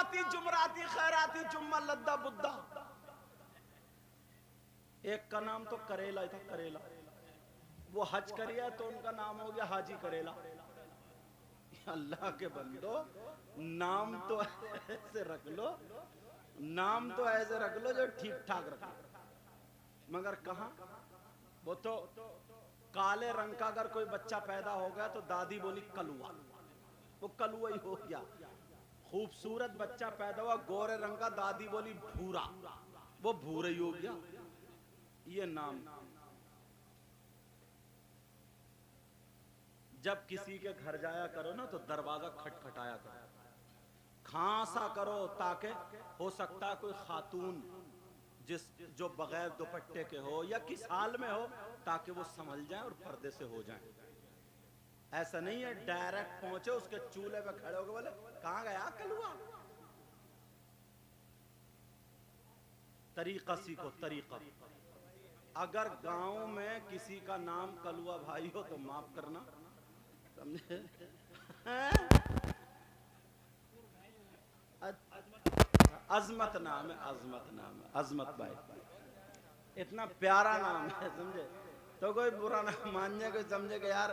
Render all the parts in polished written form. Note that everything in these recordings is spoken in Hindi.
जुमराती जुमराती खैराती जुम्मा लद्दा बुद्धा। एक का नाम तो करेला था, करेला। वो हज करिया तो उनका नाम हो गया हाजी करेला। अल्लाह के बंदो, नाम तो ऐसे रख लो, नाम तो ऐसे रख लो जो ठीक ठाक रखो। मगर कहां, वो तो काले रंग का अगर कोई बच्चा पैदा हो गया तो दादी बोली कलुआ, वो कलुआ ही हो गया। खूबसूरत बच्चा पैदा हुआ गोरे रंग का, दादी बोली भूरा, वो भूरा ही हो गया। ये नाम। जब किसी के घर जाया करो ना तो दरवाजा खटखटाया करो, खांसा करो, ताकि हो सकता है कोई खातून जो बगैर दुपट्टे के हो या किस हाल में हो, ताकि वो संभल जाए और पर्दे से हो जाए। ऐसा नहीं है डायरेक्ट पहुंचे उसके चूल्हे पे खड़े होकर बोले कहां गया कलुआ। तरीका सीखो, तरीका। अगर गांव में किसी का नाम कलुआ भाई हो तो माफ करना, समझे? अजमत नाम है, अजमत नाम है, अजमत भाई। इतना प्यारा नाम है, समझे? तो कोई बुरा ना मान जाए, कोई समझे कि यार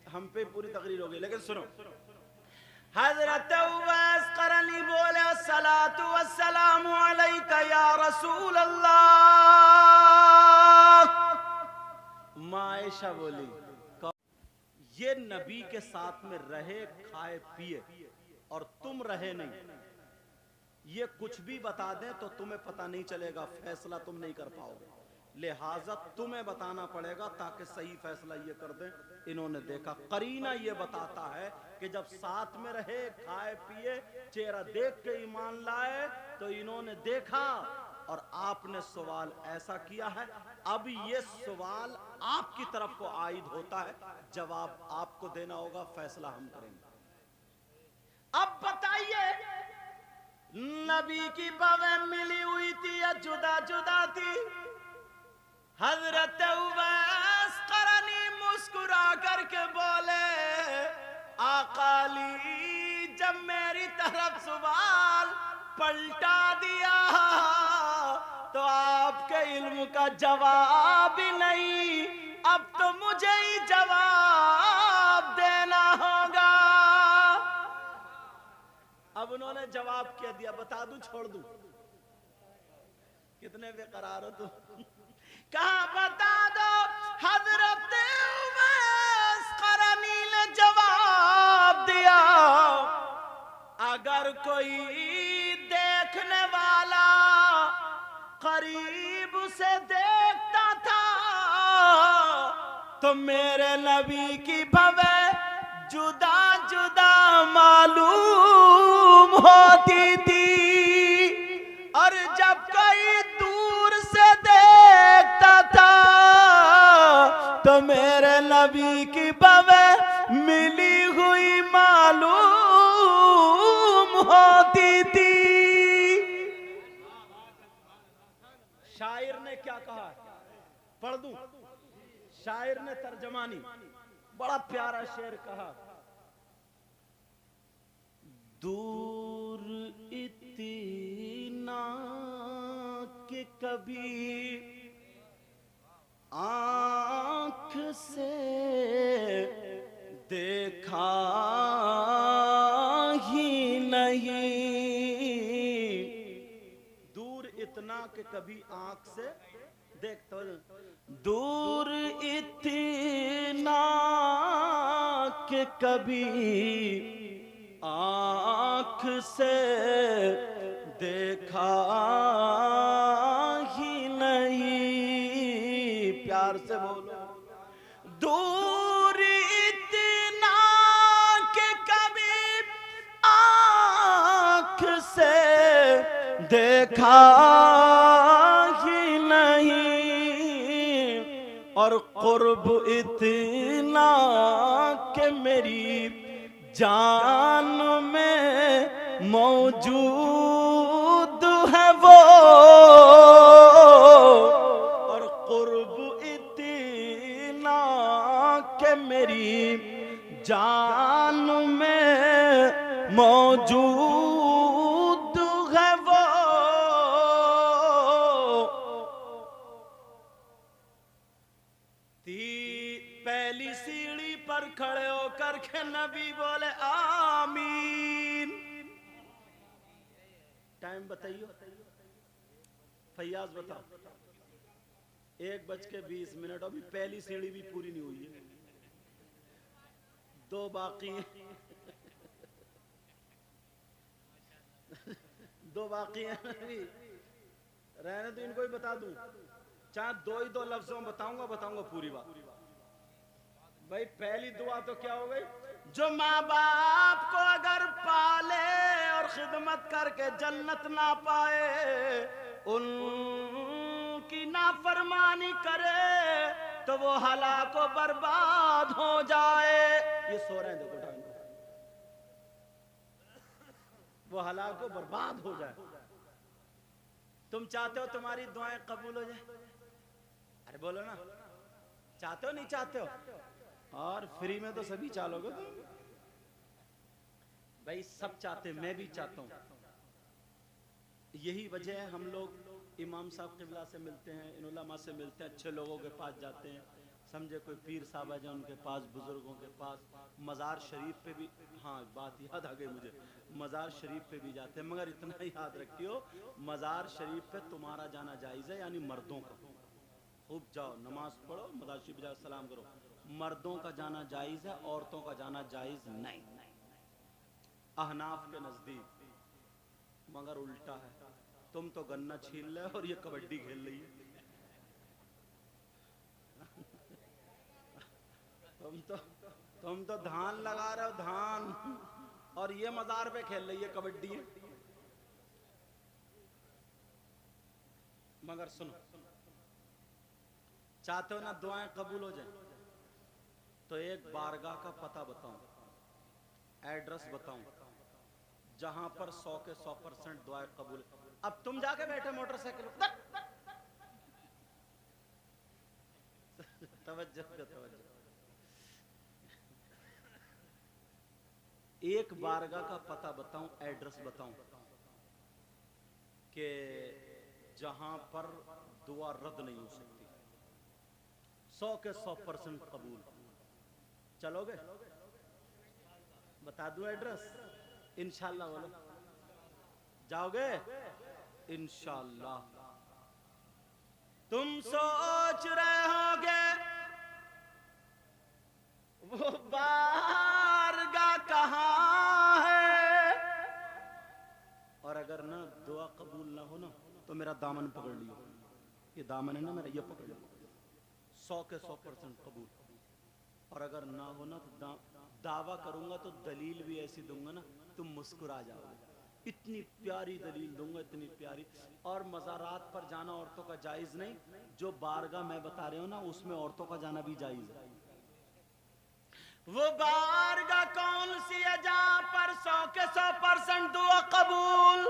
हम पे पूरी तकरीर हो गई। लेकिन सुनो, हजरत उवैस करनी बोले अस्सलातु वस्सलामु अलैका या रसूल अल्लाह। मायशा बोली ये नबी के साथ में रहे, खाए पिए और तुम रहे नहीं, ये कुछ भी बता दें तो तुम्हें पता नहीं चलेगा, फैसला तुम नहीं कर पाओगे, लिहाजा तुम्हें बताना पड़ेगा ताकि सही फैसला ये कर दें। इन्होंने देखा, करीना ये बताता है कि जब साथ में रहे, खाए पिए, चेहरा देख के ईमान लाए, तो इन्होंने देखा और आपने सवाल ऐसा किया है। अब ये सवाल आपकी तरफ को आइद होता है, जवाब आपको देना होगा, फैसला हम करेंगे। अब बताइए, नबी की बवें मिली हुई थी या जुदा जुदा थी? हजरत उवैस करनी मुस्कुरा करके बोले आकाली, जब मेरी तरफ सवाल पलटा दिया तो आपके इल्म का जवाब ही नहीं, अब तो मुझे ही जवाब देना होगा। अब उन्होंने जवाब कह दिया, बता दूं छोड़ दूं? कितने बेकरार हो तुम? कहा बता दो। हजरत उवैस करनी ने जवाब दिया, अगर कोई देखने वाला करीब से देखता था तो मेरे नबी की भवें जुदा जुदा मालूम होती थी, और जब कोई दूर से देखता था तो मेरे नबी की भवें मिली हुई मालूम होती थी। शायर ने क्या कहा, पढ़ दूं? शायर ने तर्जमानी, बड़ा प्यारा शेर कहा, दूर इतना कि कभी आंख से देखा ही नहीं, दूर इतना कि कभी आंख से देखता, दूर इतना कि कभी आंख से देखा ही नहीं। प्यार से बोलो, दूर इतना कि कभी आंख से देखा ही नहीं, और कुर्ब इतना कि मेरी जान में मौजूद है वो, और कुर्ब इतना कि मेरी जान में मौजूद खड़े होकर के नबी बोले आमीन। टाइम बताइए फैयाज, बताओ। 1:20। अभी पहली सीढ़ी भी पूरी नहीं हुई है, 2 बाकी हैं। 2 बाकी हैं अभी, रहने तो इनको ही बता दूं, चाहे 2 लफ्जों में बताऊंगा पूरी बात। भाई पहली दुआ तो क्या हो गई, जो माँ बाप को अगर पाले और खिदमत करके जन्नत ना पाए, उनकी नाफरमानी करे तो वो हलाक व बर्बाद हो जाए। ये सो रहे हैं, देखो टाइम, वो हलाक व बर्बाद हो जाए। तुम चाहते हो तुम्हारी दुआएं कबूल हो जाए? अरे बोलो ना, चाहते हो नहीं चाहते हो? और फ्री में तो सभी चालोगे तुम। भाई सब चाहते, मैं भी चाहता हूं। यही वजह है हम लोग इमाम साहब क़िबला से मिलते हैं, इन उलमा से मिलते हैं, अच्छे लोगों के पास जाते हैं, समझे कोई पीर साहब है उनके पास, बुजुर्गों के पास, मज़ार शरीफ पे भी, हाँ बात याद आ गई मुझे, मज़ार शरीफ पे भी जाते हैं। मगर इतना याद रखियो, मज़ार शरीफ पे तुम्हारा जाना जायज़ है, यानी मर्दों का। खूब जाओ, नमाज पढ़ो, मज़ार शरीफ जाओ, सलाम करो। मर्दों का जाना जायज़ है, औरतों का जाना जायज़ नहीं। अहनाफ के नज़दीक मगर उल्टा है, तुम तो गन्ना छीन ले और ये कबड्डी खेल रही है। तुम तो धान लगा रहे हो, धान, और ये मज़ार पे खेल रही है कबड्डी है। मगर सुनो, चाहते हो ना दुआएं कबूल हो जाए, तो एक बारगाह का पता बताऊं, एड्रेस बताऊं, जहां पर 100 के 100% दुआएं कबूल। अब तुम जाके बैठे मोटरसाइकिल, तवज्जो तवज्जो, एक बारगाह का पता बताऊं, एड्रेस बताऊं कि जहां पर दुआ रद्द नहीं हो सकती, 100 के 100% कबूल। चलोगे? बता दूं एड्रेस? इंशाल्लाह बोलो, जाओगे? इंशाल्लाह। तुम सोच रहे होगे वो बारगाह कहाँ है, और अगर ना दुआ कबूल ना हो ना तो मेरा दामन पकड़ लियो, ये दामन है ना मेरा, ये पकड़ लियो, 100 के 100% कबूल। और अगर ना हो ना तो दावा करूंगा तो दलील भी ऐसी दूंगा ना तुम मुस्कुरा जाओगे, इतनी प्यारी दलील दूंगा, इतनी प्यारी। और मज़ारात पर जाना औरतों का जायज़ नहीं, जो बारगाह मैं बता रहे हो ना उसमें औरतों का जाना भी जायज़ है। वो बारगाह कौन सी है जहां पर 100 के 100% दुआ कबूल?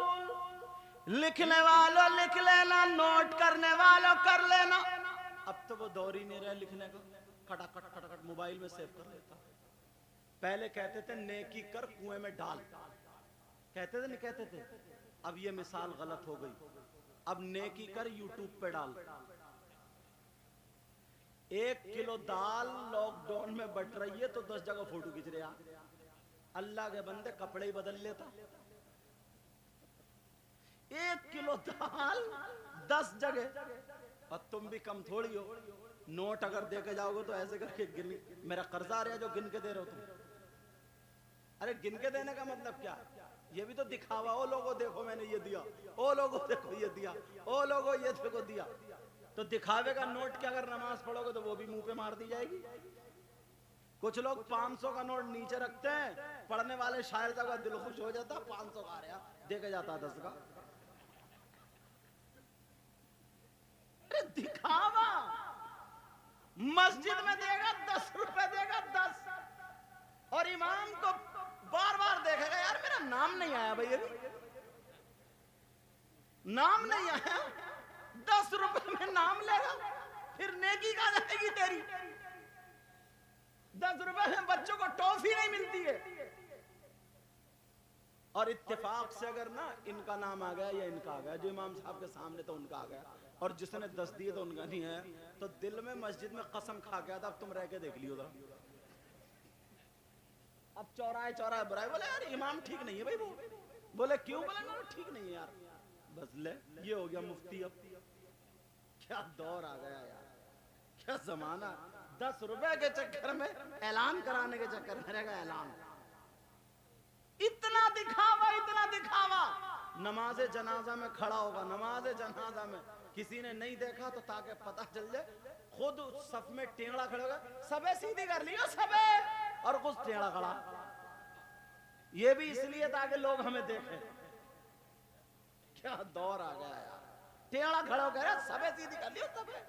लिखने वालों लिख लेना, नोट करने वालों कर लेना। अब तो वो दौर ही नहीं रहा लिखने का, खटाखट खटाखट मोबाइल में सेव कर लेता। पहले कहते थे नेकी कर कुएं में डाल, कहते थे नहीं कहते थे? अब ये मिसाल गलत हो गई, अब नेकी कर यूट्यूब पे डाल। 1 किलो दाल लॉकडाउन में बट रही है तो 10 जगह फोटो खींच रहे हैं। अल्लाह के बंदे कपड़े ही बदल लेता। 1 किलो दाल 10 जगह, और तुम भी कम थोड़ी हो। नोट अगर दे के जाओगे तो ऐसे करके गिन, मेरा कर्जा आ रहा है जो गिन के दे रहे हो तुम। अरे गिन के देने का मतलब क्या? ये भी तो दिखावा, ओ लोगों देखो मैंने ये दिया, ओ लोगों देखो ये दिया, ओ लोगों ये देखो दिया। तो दिखावे का नोट के अगर नमाज पढ़ोगे तो वो भी मुंह पे मार दी जाएगी। कुछ लोग 500 का नोट नीचे रखते हैं, पढ़ने वाले शायर का दिल खुश हो जाता, 500 का आ रहा, दे के जाता 10 का। अरे दिखावा, मस्जिद में देगा 10 रुपए देगा 10, और इमाम को बार बार देखेगा, यार मेरा नाम नहीं आया भाई, अभी नाम नहीं आया, 10 रुपए में नाम लेगा, फिर नेकी कहां जाएगी तेरी? 10 रुपए में बच्चों को टॉफी नहीं मिलती है। और इत्तेफाक से अगर ना इनका नाम आ गया या इनका आ गया, जो इमाम साहब के सामने तो उनका आ गया, और जिसने 10 दिए तो उनका नहीं है, तो दिल में मस्जिद में कसम खा गया था। अब तुम रह के देख लियो जरा, अब चौराहे चौराहे बुराई, बोले यार इमाम ठीक नहीं है भाई वो। बोले क्यों? बोले ना ठीक नहीं है यार। बस ले, ये हो गया मुफ्ती। अब क्या दौर आ गया यार, क्या जमाना। 10 रुपए के चक्कर में ऐलान कराने के चक्कर में रहेगा ऐलान। इतना दिखावा, इतना दिखावा। नमाज जनाजा में खड़ा होगा, नमाज जनाजा में किसी ने नहीं देखा तो ताकि पता चल जाए, खुद सफ में टेढ़ा खड़ा होगा, सबे सीधी कर लियो सबे, और कुछ टेढ़ा खड़ा। ये भी इसलिए ताकि लोग हमें देखें। क्या दौर आ गया यार, टेढ़ा खड़ा होकर सबे सीधी कर लियो सबे।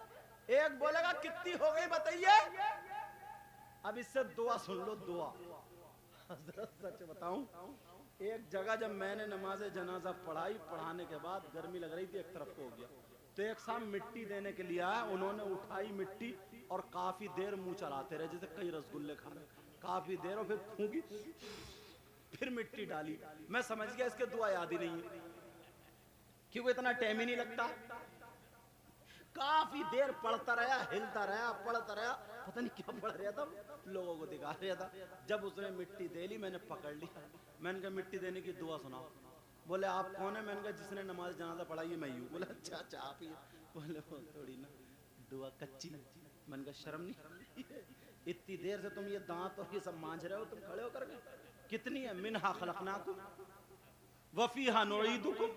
एक बोलेगा कितनी हो गई बताइए। अब इससे दुआ सुन लो, दुआ। हजरत सच बताऊं, एक जगह जब मैंने नमाज जनाजा पढ़ाई, पढ़ाने के बाद गर्मी लग रही थी, एक तरफ को हो गया, तो एक साहब मिट्टी देने के लिए आया। उन्होंने उठाई मिट्टी और काफी देर मुंह चलाते रहे जैसे कई रसगुल्ले खा रहे, काफी देर, और फिर फूंकी, फिर मिट्टी डाली। मैं समझ गया इसके दुआ याद ही नहीं है, क्योंकि इतना टाइम ही नहीं लगता। काफी देर पढ़ता रहा, हिलता रहा, पढ़ता रहा, पता नहीं क्या पढ़ रहा था, लोगों को दिखा रहा था। जब उसने मिट्टी दे ली, मैंने पकड़ ली, मैंने कहा मिट्टी देने की दुआ सुनाओ। बोले आप कौन है? मैंने कहा जिसने नमाज जनाजा पढ़ाई है मैं ही हूँ। बोले अच्छा अच्छा आप ही। बोले वो थोड़ी ना दुआ कच्ची। मैंने कहा शर्म नहीं, इतनी देर से तुम ये दांत और ये सब मांझ रहे हो, तुम खड़े होकर के। कितनी है? मिनहा खलकनाकुम वफीहा नुईदुकुम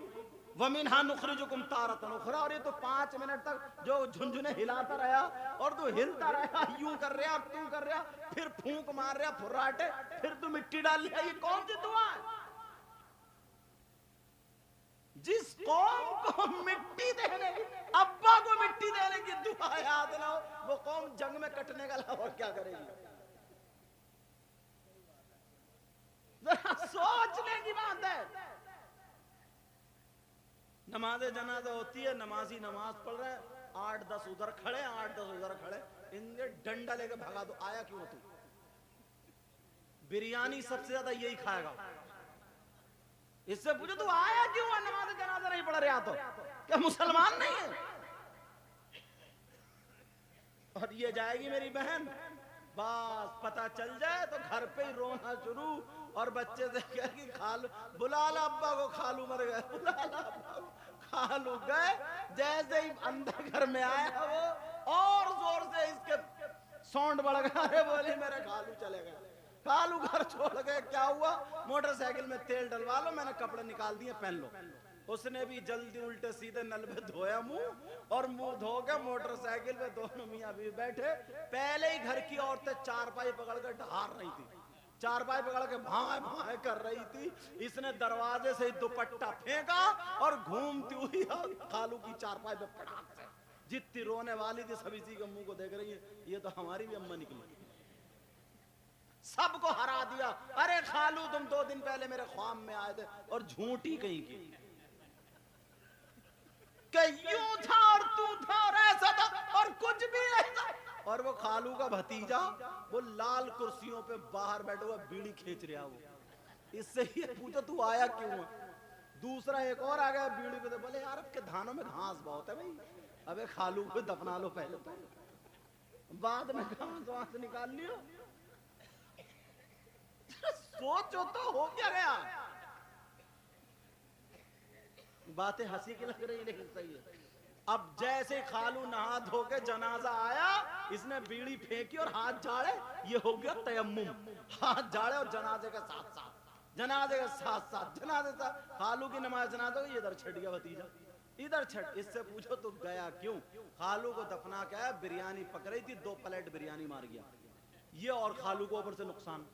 वमिनहा नुखरिजुकुम तारतन उखरा। और ये तो 5 मिनट तक जो झुनझुने हिलाता रहा, और तू हिलता रहा, यूं कर रहा, तू कर रहा, फिर फूंक मार रहा, फुर्राटे, फिर तू मिट्टी डाल लिया। ये कौन सी दुआ है? जिस कौम को मिट्टी देने, अब्बा को मिट्टी देने की दुआ याद ना हो, वो कौम जंग में कटने का अलावा क्या करेगी? जरा सोचने की बात है। नमाज जनाजा होती है, नमाजी नमाज पढ़ रहे हैं, 8-10 उधर खड़े, 8-10 उधर खड़े, इनके डंडा लेके भगा दो। आया क्यों तू? बिरयानी सबसे ज्यादा यही खाएगा। इससे पूछो तू आया क्यों? नमाज जनाजा नहीं पढ़ रहा तो क्या मुसलमान नहीं है? और ये जाएगी मेरी बहन, बस पता चल जाए तो घर पे ही रोना शुरू, और बच्चे से कहेगी खालू, बुला ला अब्बा को, खालू मर गए, बुला ला अब्बा को, खालू गए। जैसे ही अंदर घर में आया वो, और जोर से इसके साउंड बढ़ गया, अरे बोली मेरे खालू चले गए। खालू घर छोड़ गए। क्या हुआ? मोटरसाइकिल में तेल डलवा लो, मैंने कपड़े निकाल दिए, पहन लो। उसने भी जल्दी उल्टे सीधे नल पे धोया मुंह, और मुंह धो के मोटरसाइकिल पे दोनों मियां भी बैठे। पहले ही घर की औरतें चारपाई पकड़ कर ढार रही थी, चारपाई पकड़ के भाए भाए कर रही थी। इसने दरवाजे से दुपट्टा फेंका और घूमती हुई खालू की चारपाई पे पटाख से। जितनी रोने वाली थी सब इसी के मुंह को देख रही है, ये तो हमारी भी अम्मा निकली। सबको हरा दिया। अरे खालू तुम 2 दिन पहले मेरे ख्वाब में आए थे, और झूठी कहीं की यूं था और तू था और ऐसा था और कुछ भी नहीं था। और वो खालू का भतीजा वो लाल कुर्सियों पे बाहर बैठा हुआ बीड़ी खींच रहा। वो इससे ये पूछो तू आया क्यों है? दूसरा एक और आ गया बीड़ी पे, तो बोले यार आपके धानों में घास बहुत है भाई। अबे खालू को दफना लो पहले, तो बाद में घास वास निकाल लियो। सोचो तो हो क्या गया। बातें हंसी की लग रही लेकिन सही है। अब जैसे खालू नहा धो के जनाजा आया, इसने बीड़ी फेंकी और हाथ झाड़े, ये हो गया तयम्मुम। हाथ झाड़े और जनाजे के साथ साथ, जनाजे के साथ साथ, जनाजे साथ खालू की नमाज जनाजा, ये इधर छट गया भतीजा, इधर छट। इससे पूछो तो गया क्यों? खालू को दफना क्या है, बिरयानी पक रही थी, 2 प्लेट बिरयानी मार गया ये, और खालू को ऊपर से नुकसान।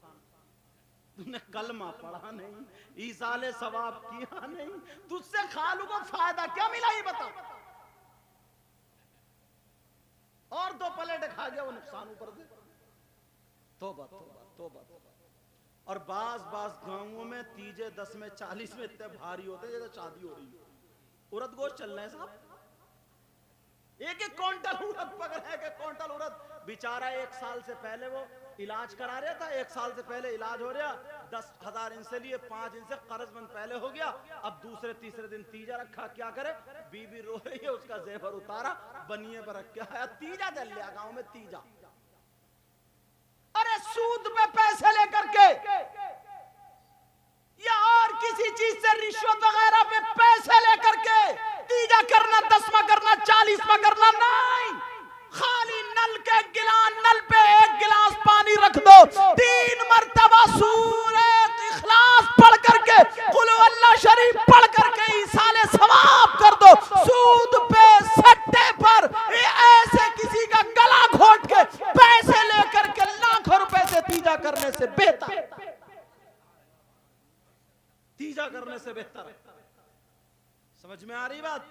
तूने कलमा पढ़ा नहीं, ईसाले सवाब किया नहीं, तुझसे खालू को फायदा क्या मिला ये बता। और 2 प्लेट खा गया वो, नुकसान ऊपर से। तौबा तौबा तौबा तौबा। और बास गांवों में तीजे 10 में 40 में इतने भारी होते हैं जैसे शादी हो रही है। उड़द गोश्त चल रहे हैं साहब, 1-1 क्विंटल उड़द पकड़ है, 1 क्विंटल उड़द। बेचारा 1 साल से पहले वो इलाज करा रहा था, 1 साल से पहले इलाज हो रहा, 10,000 इनसे लिए, 5 इनसे कर्जमंद पहले हो गया। अब दूसरे तीसरे दिन तीजा रखा, क्या करे, बीबी रो रही है, उसका जेवर उतारा, बनिए पर रख के आया, तीजा चल लिया गांव में, तीजा। अरे सूद पे पैसे लेकर के भतीजा करने से बेहतर है। समझ में आ रही बात?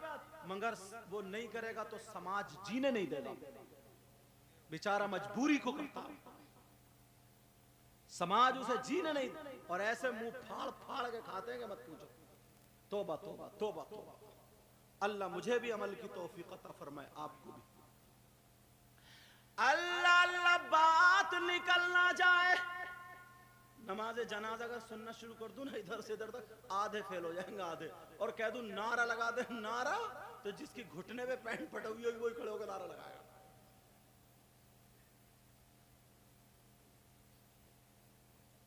मगर वो नहीं करेगा तो समाज जीने नहीं देगा, बेचारा मजबूरी को करता, समाज उसे जीने नहीं। और ऐसे मुंह फाड़ फाड़ के खाते हैं कि मत पूछो। तौबा तौबा तौबा तौबा। अल्लाह मुझे भी अमल की तौफीक अता फरमाए, आपको भी। अल्लाह अल्लाह बात निकल ना जाए। नमाज जनाजा अगर सुनना शुरू कर दूं ना इधर से इधर तक, आधे फेल हो जाएंगे आधे। और कह दूं नारा लगा दे नारा, तो जिसकी घुटने पे पैंट फटा हुई होगी वही खड़े होकर नारा लगाएगा।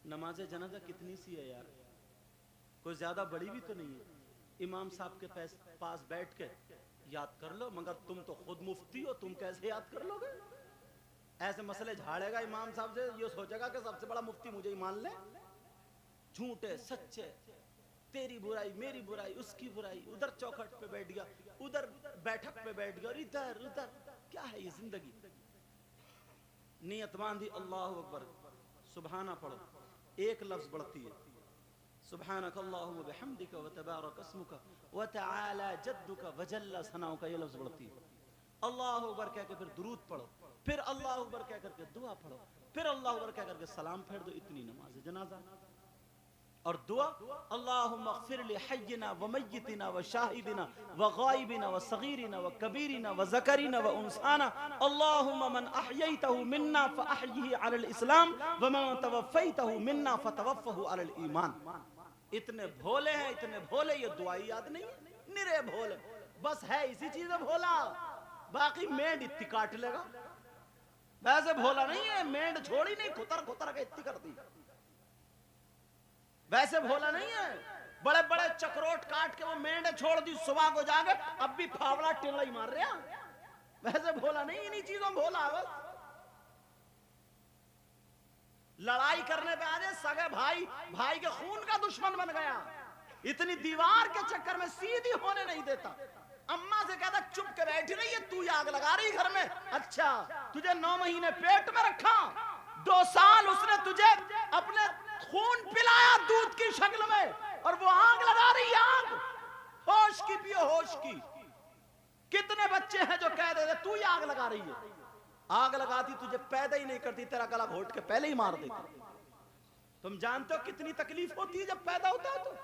नमाज जनाजा कितनी सी है यार, कोई ज्यादा बड़ी भी तो नहीं है। इमाम साहब के पास बैठ के याद कर लो, मगर तुम तो खुद मुफ्ती हो, तुम कैसे याद कर लोगे? ऐसे मसले झाड़ेगा इमाम साहब से, ये सोचेगा कि सबसे बड़ा मुफ्ती मुझे ही मान ले। झूठे सच्चे, तेरी बुराई मेरी बुराई उसकी बुराई, उधर चौखट पे बैठ गया, उधर बैठक पे बैठ गया, और इधर उधर। क्या है ये जिंदगी? नियत बांधी, अल्लाहु अकबर, सुबहाना पढ़ो, एक लफ्ज बढ़ती है, सुबहानक अल्लाहुम्मा व बिहम्दिका व तबारक अस्मुका व तआला जद्दुका व जल्ला सनाउका, ये लफ्ज बढ़ती है। अल्लाहु अकबर कह के फिर दुरूद पढ़ो, फिर अल्लाहु अकबर कह करके दुआ पढ़ो, फिर अल्लाहु अकबर कह करके सलाम फेर दो। इतनी नमाज जनाजा। और दुआ, अल्लाहुम्मा अग़फिर लि हय्यिना व मय्यितिना व शाहिदिना व गायबिना व सगीरिना व कबीरिना व ज़करिना व उनसाना, अल्लाहुम्मा मन अहयैतहु मिन्ना फ़अहयिही अलल इस्लाम व मन तवफ़्फ़ैतहु मिन्ना फ़तवफ़्फ़हु अलल ईमान। इतने भोले हैं, इतने भोले, ये दुआ याद नहीं है, निरे भोले। बस है इसी चीज में भोला, बाकी मेंढ इतनी काट लेगा। वैसे भोला नहीं है, मेंढ छोड़ी नहीं, खुतर खुतर के इतनी कर दी। वैसे भोला नहीं है, बड़े बड़े चक्रोट काट के वो मेंढ छोड़ दी, सुबह को जाके अब भी फावड़ा टिंगला ही मार रहे हैं। वैसे भोला नहीं, इन्हीं चीजों में भोला है। लड़ाई करने पे आ जाए, सगे भाई भाई के खून का दुश्मन बन गया, इतनी दीवार के चक्कर में सीधी होने नहीं देता। अम्मा से कहता चुप के बैठी रही है, तू आग लगा रही घर में। अच्छा, तुझे 9 महीने पेट में रखा, 2 साल उसने तुझे अपने खून पिलाया दूध की शक्ल में, और वो आग लगा रही है। आग होश की पियो, होश की। कितने बच्चे हैं जो कह देते तू ही आग लगा रही है। आग लगाती तुझे पैदा ही नहीं करती, तेरा गला घोट के पहले ही मार देती। तुम जानते हो कितनी तकलीफ होती है जब पैदा होता है तो।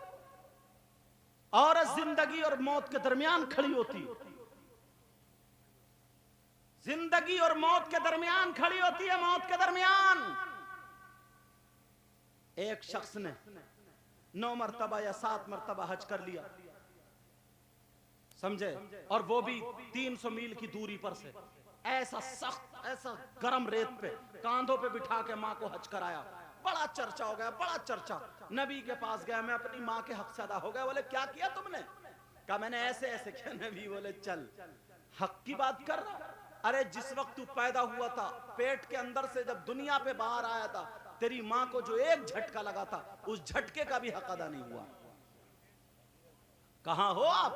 औरत जिंदगी और मौत के दरमियान खड़ी होती, जिंदगी और मौत के दरमियान खड़ी होती है, मौत के दरमियान। एक शख्स ने 9 मरतबा या 7 मरतबा हज कर लिया, समझे, और वो भी 300 मील की दूरी पर से, ऐसा सख्त, ऐसा गर्म रेत पे कांधों पे बिठा के माँ को हज कराया। बड़ा चर्चा हो गया, बड़ा चर्चा। नबी के पास गया, मैं अपनी माँ के हक से अदा हो गया। बोले क्या किया तुमने? कहा मैंने ऐसे ऐसे किया। नबी बोले चल हक की बात कर रहा। अरे जिस वक्त तू पैदा हुआ था, पेट के अंदर से जब दुनिया पे बाहर आया था, तेरी माँ को जो एक झटका लगा था, उस झटके का भी हक अदा नहीं हुआ। कहां हो आप?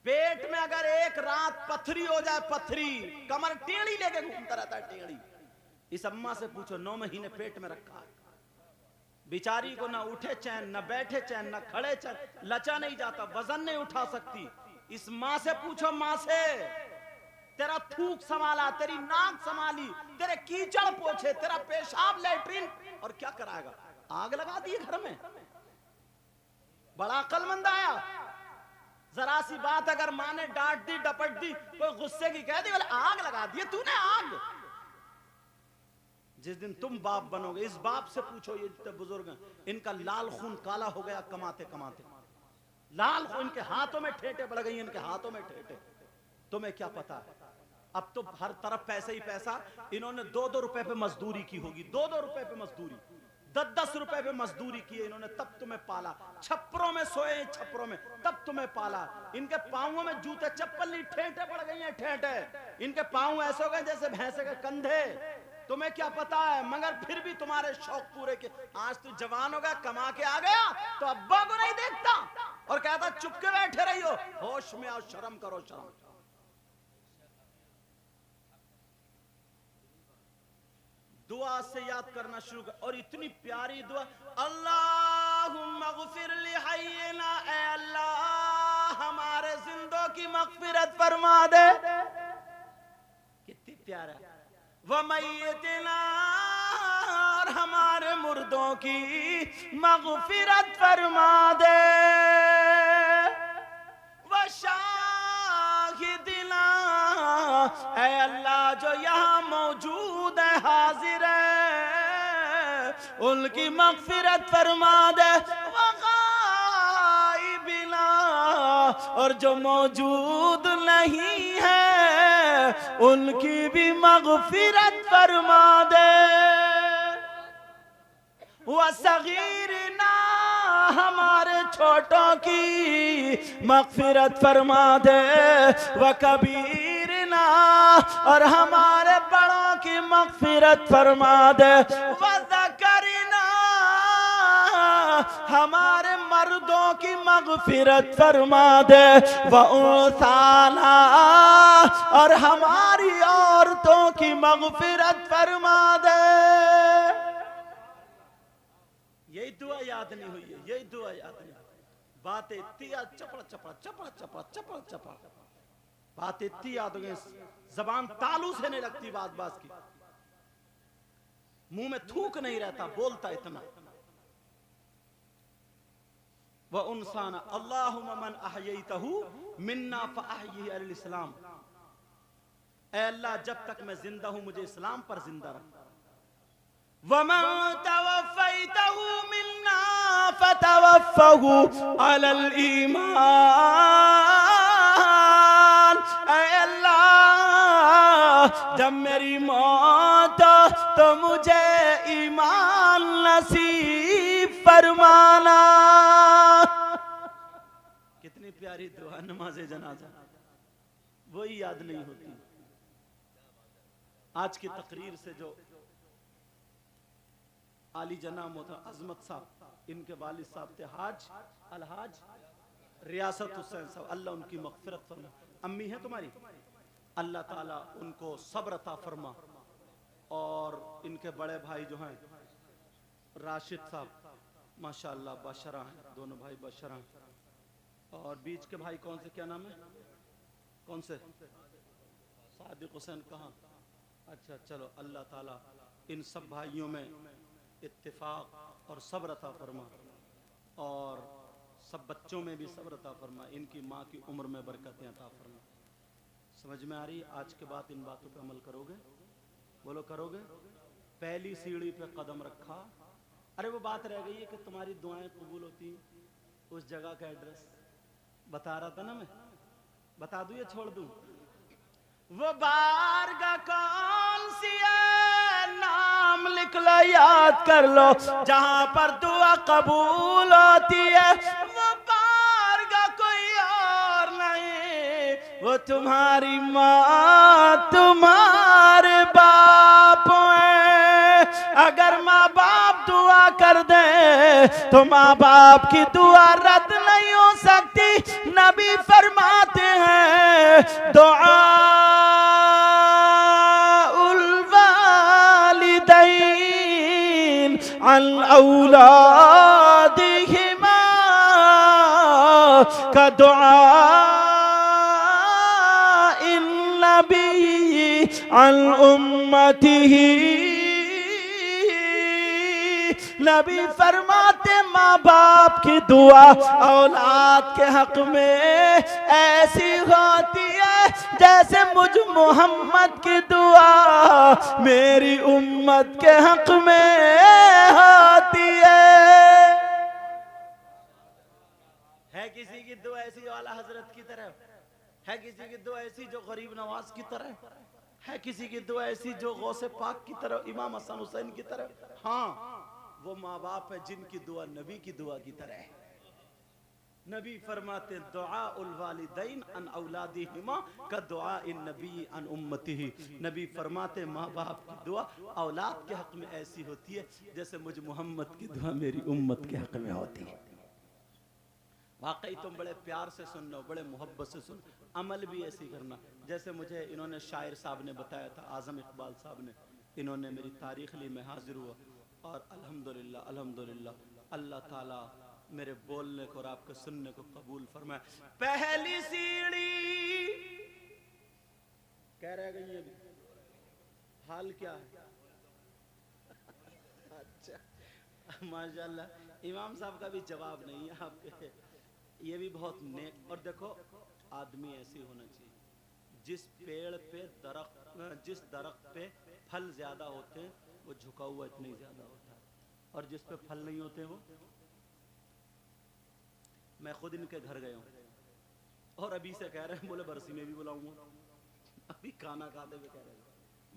पेट में अगर एक रात पथरी हो जाए, पथरी, कमर टेढ़ी लेके घूमता रहता है, टेढ़ी। इस अम्मा से पूछो, 9 महीने पेट में रखा है, बिचारी को ना उठे चैन, ना बैठे चैन, ना खड़े चैन, लचा नहीं जाता, वजन नहीं उठा सकती। इस माँ से पूछो, माँ से, तेरा थूक संभाला, तेरी नाक संभाली, तेरे कीचड़ पोछे, तेरा पेशाब लैट्रिन, और क्या कराएगा? आग लगा दी घर में। बड़ा अक्लमंद आया। जरा सी बात अगर माँ ने डांट दी, डपट दी, कोई गुस्से की कह दी, बोले आग लगा दी तूने, आग। जिस दिन तुम बाप बनोगे, इस बाप से पूछो, ये जितने बुजुर्ग हैं, इनका लाल खून काला हो गया कमाते कमाते, लाल खून, इनके हाथों में ठेठे पड़ गई, इनके हाथों में ठेठे। तुम्हें क्या पता है? अब तो हर तरफ पैसे ही पैसा। इन्होंने 2-2 रुपए पे मजदूरी की होगी, 2-2 रुपए पे मजदूरी, 10-10 रुपए पे मजदूरी की है इन्होंने, तब तुम्हें पाला। छप्परों में सोए, छप्परों में, तब तुम्हें पाला। इनके पांवों में जूते चप्पल नहीं, ठेठे पड़ गई हैं, ठेठे। इनके पांव ऐसे हो गए जैसे भैंसे के कंधे। तुम्हें क्या पता है? मगर फिर भी तुम्हारे शौक पूरे के। आज तू जवान हो गया, कमा के आ गया, तो अब्बा को नहीं देखता और कहता चुप के बैठे रहियो। होश में आओ, शर्म करो, शर्म। दुआ से याद करना शुरू कर, और इतनी प्यारी दुआ, अल्लाहुम्मा मग़फ़िर लिहय्यिना, ऐ अल्लाह हमारे जिंदों की मग़फ़िरत फरमा दे। कितनी प्यारा। व मय्यितिना, और हमारे मुर्दों की मग़फ़िरत फरमा दे। व शाहिदिना, ऐ अल्लाह जो यहाँ मौजूद है, हाजिर है, उनकी मग़फ़िरत फरमा दे। व गाइबिना, और जो मौजूद नहीं है उनकी भी मग़फ़िरत फरमा दे। व सगीरना, हमारे छोटों की मग़फ़िरत फरमा दे। व कबीरना, और हमारे बड़ों की मग़फ़िरत फरमा दे। व ज़करना, हमारे मर्दों की मग़फ़िरत फरमा दे। व उन्साना, और हमारी औरतों की मग़फ़िरत फरमा दे। यही दुआ याद नहीं हुई है, यही दुआ याद नहीं। बातें इतनी चपड़ चपड़ चपड़ चपड़ चपड़ चपड़, बातें इतनी याद हो गई, जबान तालू से नहीं लगती बात बात की, मुंह में थूक नहीं रहता, बोलता इतना। व उनसाना, अल्लाहुम्मा मन अहयैतहु मिन्ना फअहयिही अलल इस्लाम, ऐ अल्लाह जब तक मैं जिंदा हूं मुझे इस्लाम पर जिंदा रख। वमन तवफ़ैतहु मिन्ना फतवफ़्फ़हु अलल ईमान, ऐ अल्लाह जब मेरी मौत तो मुझे ईमान नसीब फरमाना। कितनी प्यारी दुआ, नमाज़े जनाजा वही याद नहीं होती। आज की तकरीर से जो आली जनाब मोहतरम अजमत साहब, इनके वालिद साहब थे हाज अलहाज रियासत हुसैन साहब, अल्लाह उनकी मग़फ़िरत फरमा। अम्मी है तुम्हारी, अल्लाह ताला उनको सब्र अता फरमा। और इनके बड़े भाई जो हैं राशिद साहब, माशाअल्लाह बशरा हैं, दोनों भाई बशरा हैं। और बीच के भाई कौन से, क्या नाम है, कौन से, सादिक हुसैन कहाँ? अच्छा चलो, अल्लाह ताला इन सब भाइयों में इत्तिफाक और सब्र अता फरमा, और सब बच्चों में भी सब्र अता फरमा, इनकी माँ की उम्र में बरकतें अता फरमा। समझ में आ रही? आज के बाद इन बातों पे अमल करोगे? बोलो करोगे? पहली सीढ़ी पे कदम रखा, अरे वो बात रह गई है कि तुम्हारी दुआएं कबूल होती हैं, उस जगह का एड्रेस बता रहा था ना मैं, बता दूं या छोड़ दूं? वो बारगाह कौन सी है, नाम लिख लो, याद कर लो, जहां पर दुआ कबूल होती है। वो बारगाह कोई और नहीं, वो तुम्हारी माँ तुम्हारे बाप हैं। अगर माँ बाप दुआ कर दे तो माँ बाप की दुआ रद्द नहीं हो सकती। नबी फरमाते हैं दुआ अन औलादिहिमा का दुआ इन नबी अन उम्मतिही। नबी फरमाते माँ बाप की दुआ औलाद के हक में ऐसी होती है जैसे मुझ मोहम्मद की दुआ मेरी उम्मत के हक में होती है किसी की दुआ ऐसी आला हजरत की तरह, है किसी की दुआ ऐसी जो गरीब नवाज की तरह, है किसी की दुआ ऐसी जो गौसे पाक की तरह, इमाम हसन हुसैन की तरह? हाँ, वो माँ बाप है जिनकी दुआ नबी की दुआ की तरह है। नबी फरमाते दुआ उल वालिदैन अन औलादिहिमा का दुआ इन नबी अन उम्मतिही। नबी फरमाते माँ बाप की दुआ औलाद के हक में ऐसी होती है जैसे मुझ मोहम्मद की दुआ मेरी उम्मत के हक में होती है। वाकई तुम बड़े प्यार से सुन लो, बड़े मोहब्बत से सुन, अमल भी ऐसी करना। जैसे मुझे इन्होंने शायर साहब ने बताया था, आज़म इकबाल साहब ने, इन्होंने मेरी तारीख ली, मैं हाजिर हुआ और अल्हम्दुलिल्लाह अल्हम्दुलिल्लाह अल्लाह ताला मेरे बोलने को और आपके सुनने को कबूल फरमाए। पहली सीढ़ी कह रह गई है, हाल क्या है? अच्छा माशाल्लाह, इमाम साहब का भी जवाब नहीं है आपके, ये भी बहुत नेक। और देखो आदमी ऐसी होना चाहिए, जिस पेड़ पे जिस दरख्त पे फल ज्यादा होते हैं वो झुका हुआ इतनी ज्यादा होता है, और जिस पे फल नहीं होते वो। मैं खुद इनके घर गया हूँ और अभी से कह रहे हैं, बोले बरसी में भी बुलाऊंगा, अभी खाना खाते हुए कह रहे हैं।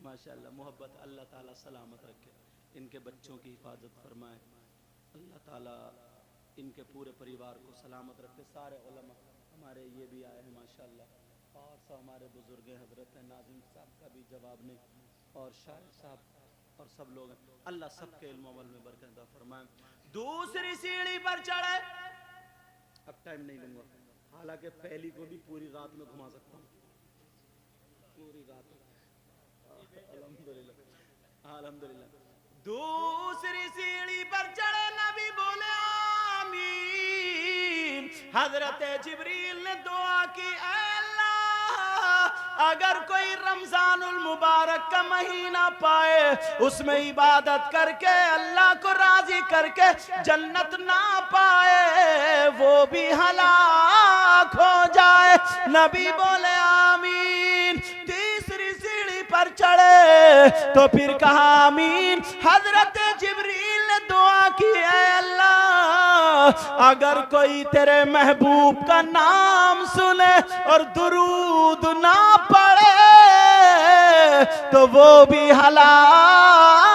माशाल्लाह मोहब्बत, अल्लाह ताला सलामत रखे, इनके बच्चों की हिफाजत फरमाए, अल्लाह ताला इनके पूरे परिवार को सलामत रखे। सारे उलमा हमारे ये भी आए हैं माशाल्लाह, और सब हमारे बुजुर्ग हजरत हैं, नाज़िम साहब का भी जवाब नहीं, और शाहिद साहब और सब लोग हैं। अल्लाह सबके इल्म अमल में बरकत फरमाए। दूसरी सीढ़ी पर चढ़े, अब टाइम नहीं लूंगा, हालांकि पहली को भी पूरी रात में घुमा सकता हूँ, पूरी रात। अल्हम्दुलिल्लाह अल्हम्दुलिल्लाह। दूसरी सीढ़ी पर चढ़े, नबी बोले आमीन। हजरत जिब्रील ने दुआ की, अगर कोई रमजानुल मुबारक का महीना पाए, उसमें इबादत करके अल्लाह को राजी करके जन्नत ना पाए, वो भी हलाक हो जाए। नबी बोले आमीन। तीसरी सीढ़ी पर चढ़े तो फिर कहा आमीन। हजरत जिब्रील ने दुआ की, अल्लाह अगर कोई तेरे महबूब का नाम सुने और दुरूद ना पड़े तो वो भी हलाक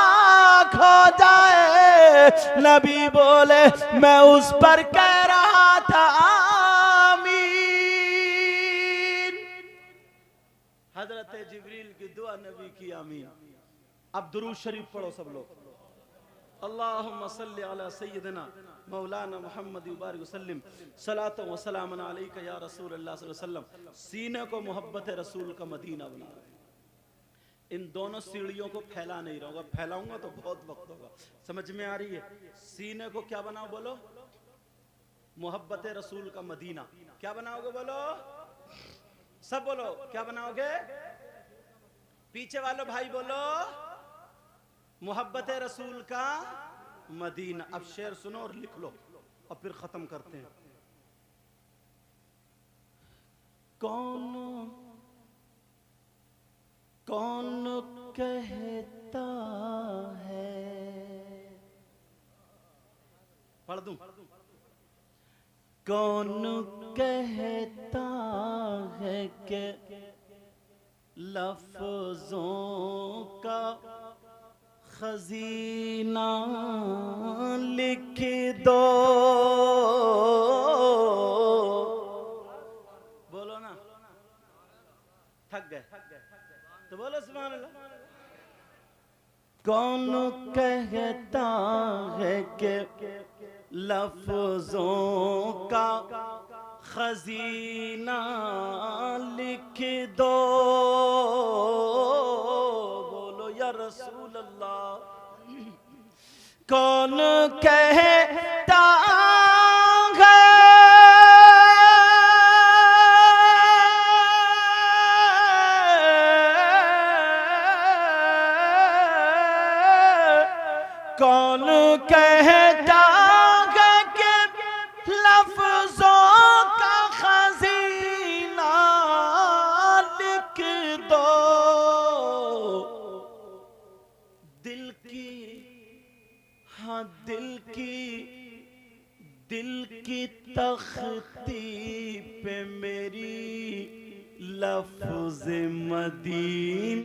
हो जाए। नबी बोले मैं उस पर कह रहा था आमीन। हजरत जिब्रील की दुआ, नबी की आमीन। अब दुरूद शरीफ पढ़ो सब लोग। अल्लाहुम्मा सल्ली अला सय्यिदिना मौलाना मुहम्मद बारिक वसल्लम सलातो व सलामन अलैका या रसूल अल्लाह सल्लल्लाहु अलैहि वसल्लम। सीने को मोहब्बत रसूल का मदीना बना। इन दोनों सीढ़ियों को फैला नहीं रहूंगा, फैलाऊंगा तो बहुत वक्त होगा। समझ में आ रही है? सीने को क्या बनाओ बोलो? मोहब्बत रसूल का मदीना। क्या बनाओगे बोलो? सब बोलो क्या बनाओगे? पीछे वालों भाई बोलो मोहब्बत रसूल का मदीना। अब शेर सुनो और लिख लो और फिर खत्म करते हैं। कौन कौन कहता है, पढ़ दूं? कौन कहता है कि लफ्जों का खजीना लिख दो। बोलो ना, थक गए तो बोलो सुभान अल्लाह। कौन कहता है कि लफ्जों का खजीना लिख दो। बोलो या रसूल अल्लाह। कौन कहता कौन कहता है कि लफ्जों का खजीना लिख दो। दिल की, हाँ दिल की तख्ती पे मेरी लफ्ज़ मदीना